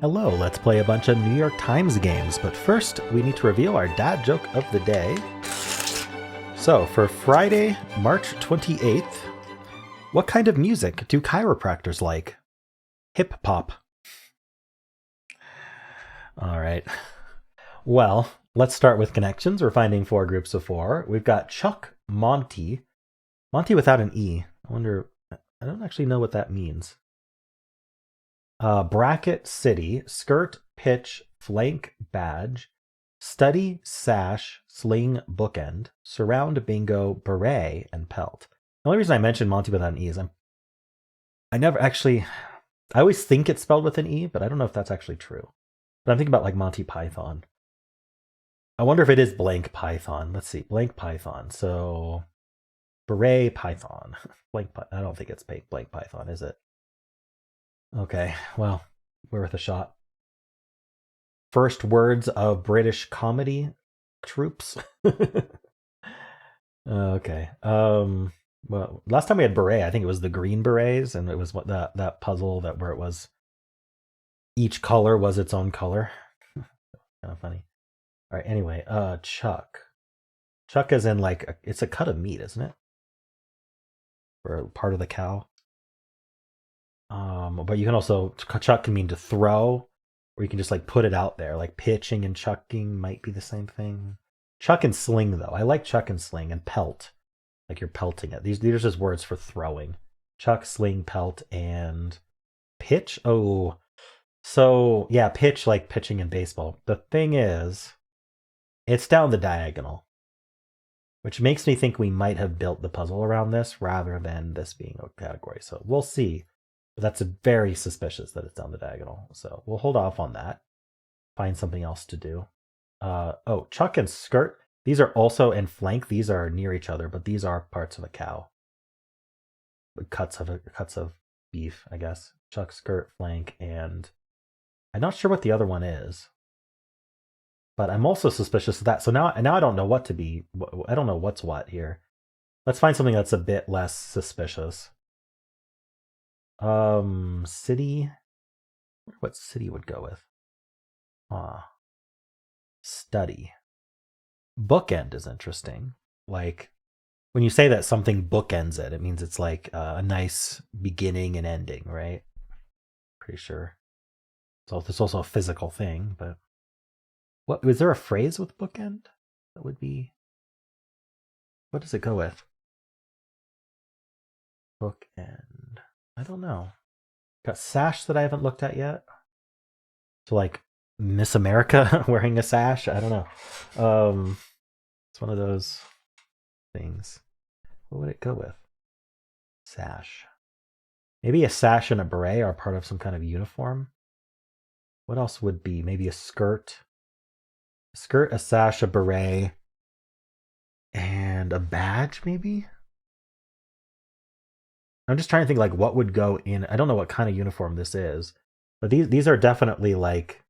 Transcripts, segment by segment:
Hello, let's play a bunch of New York Times games, but first we need to reveal our dad joke of the day. So, for Friday, March 28th, what kind of music do chiropractors like? Hip hop. All right. Well, let's start with connections. We're finding 4 groups of 4. We've got Chuck, Monty. Monty without an E. I don't actually know what that means. Bracket, city, skirt, pitch, flank, badge, study, sash, sling, bookend, surround, bingo, beret, and pelt. The only reason I mentioned Monty without an E is I always think it's spelled with an E, but I don't know if that's actually true. But I'm thinking about like Monty Python. I wonder if it is blank Python. Let's see, blank Python. So beret Python. I don't think it's blank Python, is it? Okay, well, worth a shot. First words of British comedy troops. Okay. Well, last time we had beret, I think it was the Green Berets, and it was what that puzzle where it was each color was its own color. Kind of funny. All right. Anyway, Chuck. Chuck is in it's a cut of meat, isn't it? Or part of the cow. But you can also chuck can mean to throw, or you can just like put it out there. Like pitching and chucking might be the same thing. Chuck and sling though. I like chuck and sling and pelt. Like you're pelting it. These are just words for throwing. Chuck, sling, pelt, and pitch. Oh, so yeah, pitch like pitching in baseball. The thing is, it's down the diagonal, which makes me think we might have built the puzzle around this rather than this being a category. So we'll see. But that's very suspicious that it's down the diagonal. So we'll hold off on that. Find something else to do. Chuck and skirt. These are also in flank. These are near each other, but these are parts of a cow. Cuts of beef, I guess. Chuck, skirt, flank, and I'm not sure what the other one is. But I'm also suspicious of that. So now I don't know what to be. I don't know what's what here. Let's find something that's a bit less suspicious. City. What city would go with? Study. Bookend is interesting. Like when you say that something bookends it, it means it's like a nice beginning and ending, right? Pretty sure. So it's also a physical thing, but what was there a phrase with bookend that would be? What does it go with? Bookend. I don't know. Got sash that I haven't looked at yet. So like Miss America wearing a sash. I don't know. It's one of those things. What would it go with? Sash. Maybe a sash and a beret are part of some kind of uniform. What else would be? Maybe a skirt. A skirt, a sash, a beret, and a badge, maybe? I'm just trying to think like what would go in. I don't know what kind of uniform this is, but these are definitely like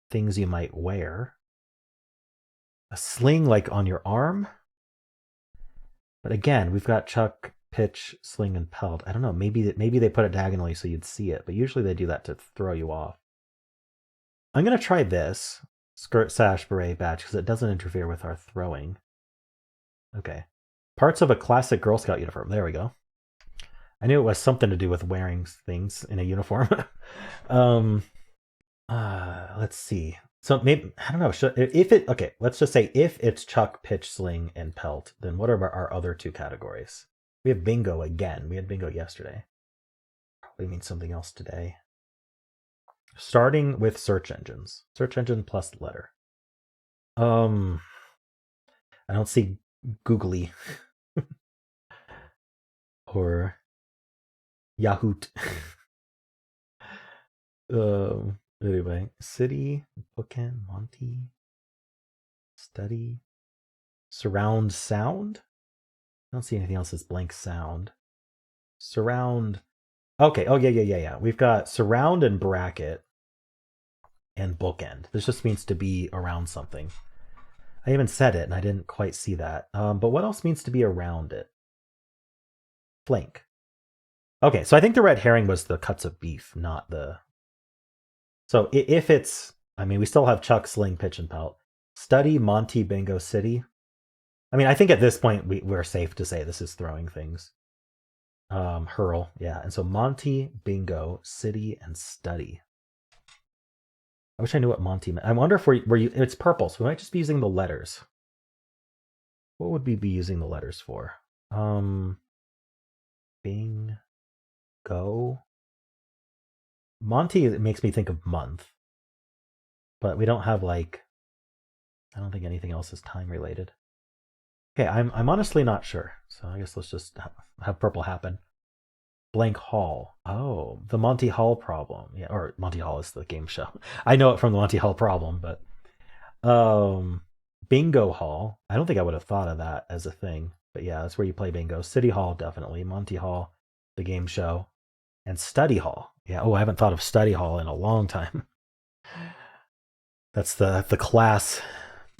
things you might wear. A sling like on your arm. But again, we've got chuck, pitch, sling, and pelt. I don't know. Maybe they put it diagonally so you'd see it, but usually they do that to throw you off. I'm gonna try this skirt, sash, beret, badge because it doesn't interfere with our throwing. Okay, parts of a classic Girl Scout uniform. There we go. I knew it was something to do with wearing things in a uniform. Let's see. So maybe I don't know. Let's just say if it's chuck, pitch, sling, and pelt, then what are our other 2 categories? We have bingo again. We had bingo yesterday. Probably means something else today. Starting with search engines. Search engine plus letter. I don't see googly or Yahoo. Anyway, city, bookend, Monty, study, surround sound. I don't see anything else that's blank sound. Surround. Okay. Oh yeah. We've got surround and bracket and bookend. This just means to be around something. I even said it and I didn't quite see that. But what else means to be around it? Flank. Okay, so I think the red herring was the cuts of beef, not the So if it's, I mean, we still have Chuck, Sling, Pitch, and Pelt. Study, Monty, Bingo, City. I mean, I think at this point we're safe to say this is throwing things. Hurl, yeah. And so Monty, Bingo, City, and Study. I wish I knew what Monty meant. I wonder if it's purple, so we might just be using the letters. What would we be using the letters for? Bing, go. Monty, it makes me think of month. But we don't have like, I don't think anything else is time related. Okay, I'm honestly not sure. So I guess let's just have purple happen. Blank Hall. Oh, the Monty Hall problem. Yeah, or Monty Hall is the game show. I know it from the Monty Hall problem, but Bingo Hall. I don't think I would have thought of that as a thing. But yeah, that's where you play bingo. City Hall, definitely. Monty Hall, the game show. And Study Hall. Yeah, oh, I haven't thought of Study Hall in a long time. That's the class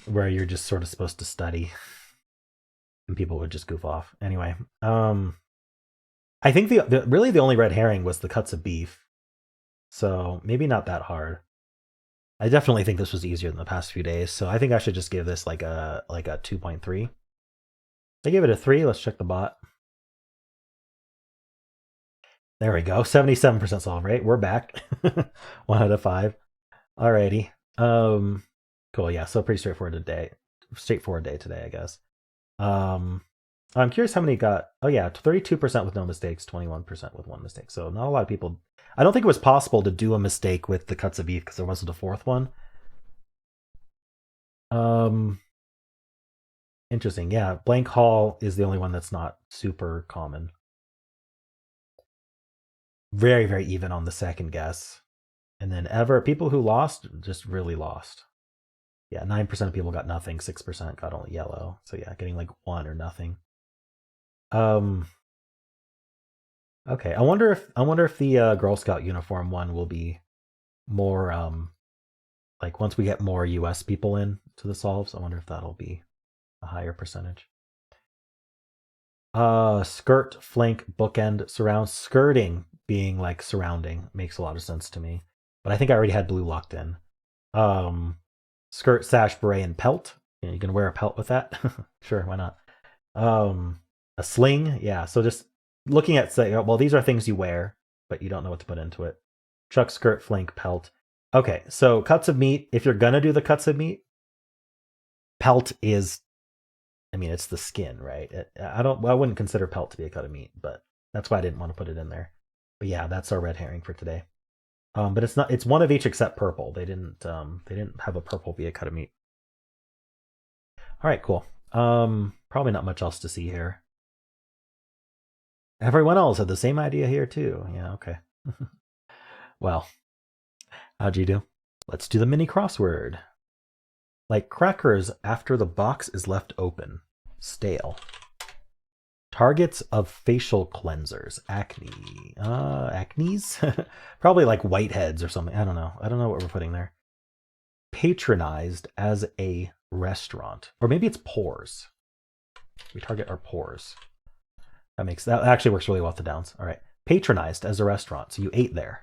where you're just sort of supposed to study. And people would just goof off. Anyway, I think really the only red herring was the cuts of beef. So maybe not that hard. I definitely think this was easier than the past few days. So I think I should just give this like a 2.3. I give it a 3. Let's check the bot. There we go. 77% solve rate. We're back. 1 out of 5. Alrighty. Cool. Yeah. So pretty straightforward day today, I guess. I'm curious how many got. Oh yeah, 32% with no mistakes, 21% with 1 mistake. So not a lot of people. I don't think it was possible to do a mistake with the cuts of beef because there wasn't a 4th one. Interesting. Yeah, Blank Hall is the only one that's not super common. Very, very even on the second guess. And then people who lost just really lost. Yeah, 9% of people got nothing, 6% got only yellow. So yeah, getting like 1 or nothing. Okay, I wonder if the Girl Scout uniform one will be more like once we get more US people in to the solves, I wonder if that'll be a higher percentage. Skirt, flank, bookend, surround. Skirting being like surrounding makes a lot of sense to me. But I think I already had blue locked in. Skirt, sash, beret, and pelt. You can wear a pelt with that. Sure, why not? A sling, yeah. So just looking at say, well, these are things you wear, but you don't know what to put into it. Chuck, skirt, flank, pelt. Okay, so cuts of meat. If you're gonna do the cuts of meat, pelt is, I mean, it's the skin, right? I wouldn't consider pelt to be a cut of meat, but that's why I didn't want to put it in there. But yeah, that's our red herring for today. But it's not. It's one of each except purple. They didn't have a purple be a cut of meat. All right, cool. Probably not much else to see here. Everyone else had the same idea here too. Yeah, okay. Well, how'd you do? Let's do the mini crossword. Like crackers after the box is left open. Stale. Targets of facial cleansers. Acne. Acnes? Probably like whiteheads or something. I don't know. I don't know what we're putting there. Patronized as a restaurant. Or maybe it's pores. We target our pores. That actually works really well with the downs. All right. Patronized as a restaurant. So you ate there.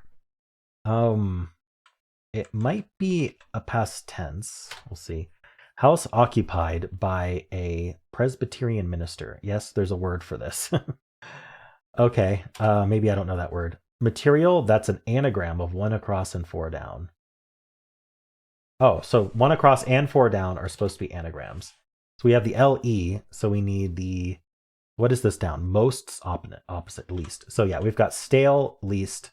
It might be a past tense. We'll see. House occupied by a Presbyterian minister. Yes, there's a word for this. Okay. Maybe I don't know that word. Material, that's an anagram of 1 across and 4 down. Oh, so 1 across and 4 down are supposed to be anagrams. So we have the LE, so we need the, what is this down? Most opposite, least. So yeah, we've got stale, least,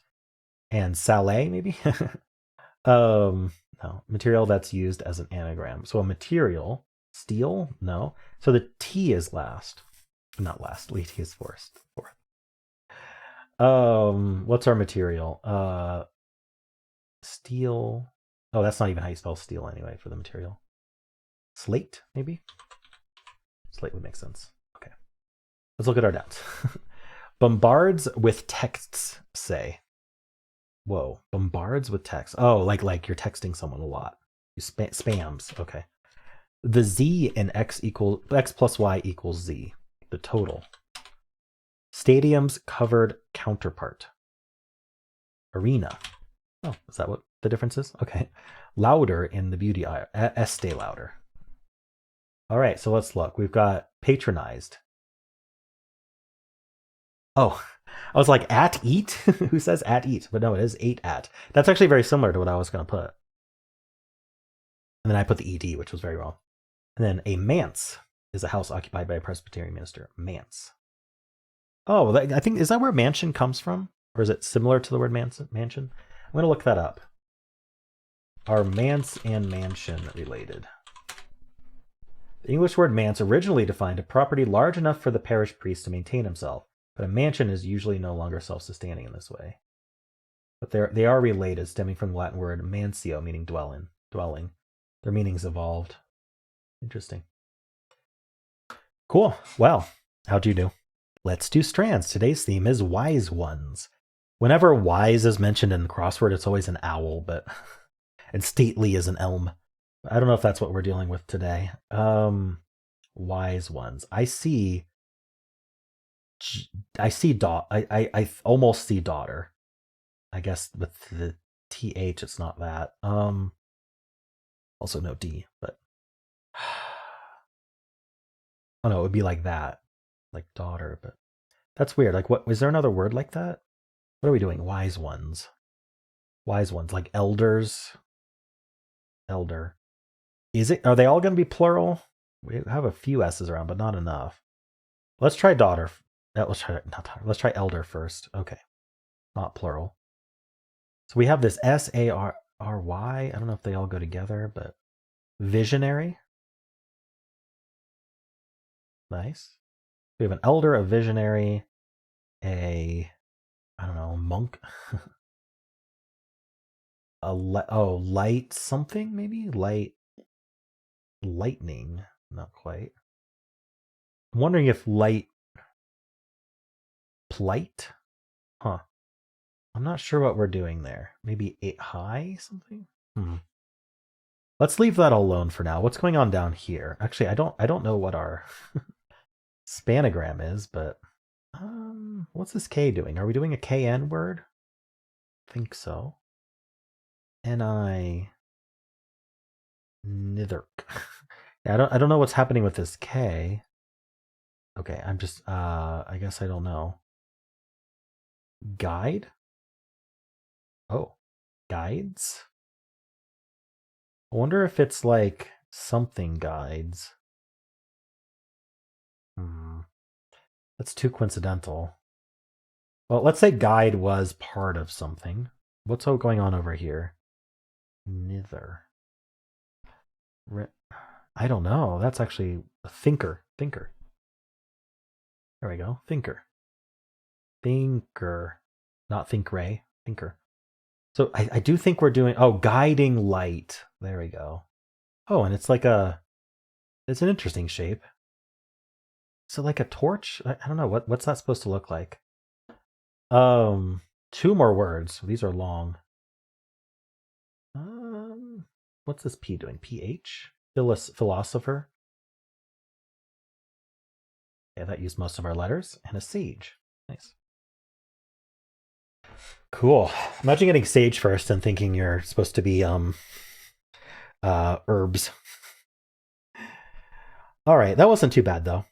and salé, maybe? No, material that's used as an anagram. So a material, steel, no. So the T is last. Not last, T is fourth. What's our material? Steel. Oh, that's not even how you spell steel anyway for the material. Slate, maybe? Slate would make sense. Okay. Let's look at our downs. Bombards with texts, say. Whoa, bombards with text. Oh, like you're texting someone a lot. You spams. Okay. The Z in X plus Y equals Z. The total. Stadium's covered counterpart. Arena. Oh, is that what the differences? Okay. Louder in the beauty aisle. Estee Lauder. All right, so let's look. We've got patronized. Oh, I was like, at eat? Who says at eat? But no, it is ate at. That's actually very similar to what I was going to put. And then I put the ed, which was very wrong. And then a manse is a house occupied by a Presbyterian minister. Manse. Oh, I think, is that where mansion comes from? Or is it similar to the word mansion? I'm going to look that up. Are manse and mansion related? The English word manse originally defined a property large enough for the parish priest to maintain himself, but a mansion is usually no longer self-sustaining in this way. But they are related, stemming from the Latin word mansio, meaning dwelling. Their meanings evolved. Interesting. Cool. Well, how'd you do? Let's do strands. Today's theme is wise ones. Whenever wise is mentioned in the crossword, it's always an owl, but and stately is an elm. I don't know if that's what we're dealing with today. Wise ones. I almost see daughter. I guess with the th, it's not that. Also no d, but oh no, it would be like that, like daughter. But that's weird. Like, what? Is there another word like that? What are we doing? Wise ones. Wise ones, like elders. Elder. Is it? Are they all going to be plural? We have a few s's around, but not enough. Let's try daughter. Let's try elder first. Okay, not plural. So we have this S-A-R-R-Y. I don't know if they all go together, but visionary. Nice. We have an elder, a visionary, I don't know, monk. Light something, maybe? Lightning. Not quite. I'm wondering if plight? Huh. I'm not sure what we're doing there. Maybe high something? Let's leave that alone for now. What's going on down here? Actually, I don't know what our spanogram is, but what's this K doing? Are we doing a KN word? I think so. NI nither. Yeah, I don't know what's happening with this K. Okay, I'm just I guess I don't know. Guide? Oh, guides? I wonder if it's like something guides. That's too coincidental. Well, let's say guide was part of something. What's all going on over here? Nither. I don't know. That's actually a thinker. There we go. Thinker. Not think ray. Thinker. So I do think we're doing, guiding light. There we go. Oh, and it's like it's an interesting shape. So like a torch? I don't know. What's that supposed to look like? 2 more words. These are long. What's this P doing? PH? Philosopher. Yeah, that used most of our letters. And a sage. Nice. Cool. Imagine getting sage first and thinking you're supposed to be herbs. All right, that wasn't too bad though.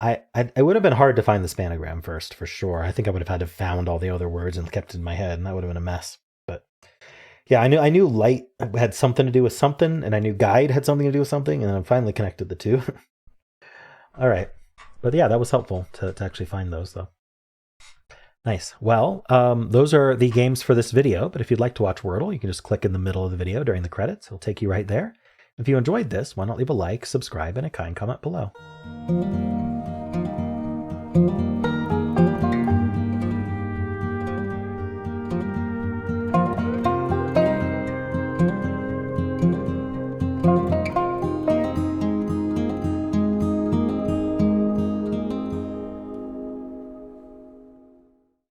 It would have been hard to find the spanogram first for sure. I think I would have had to found all the other words and kept it in my head, and that would have been a mess. But yeah, I knew light had something to do with something, and I knew guide had something to do with something, and then I finally connected the two. All right, but yeah, that was helpful to actually find those though. Nice. Well, those are the games for this video, but if you'd like to watch Wordle, you can just click in the middle of the video during the credits. It'll take you right there. If you enjoyed this, why not leave a like, subscribe, and a kind comment below.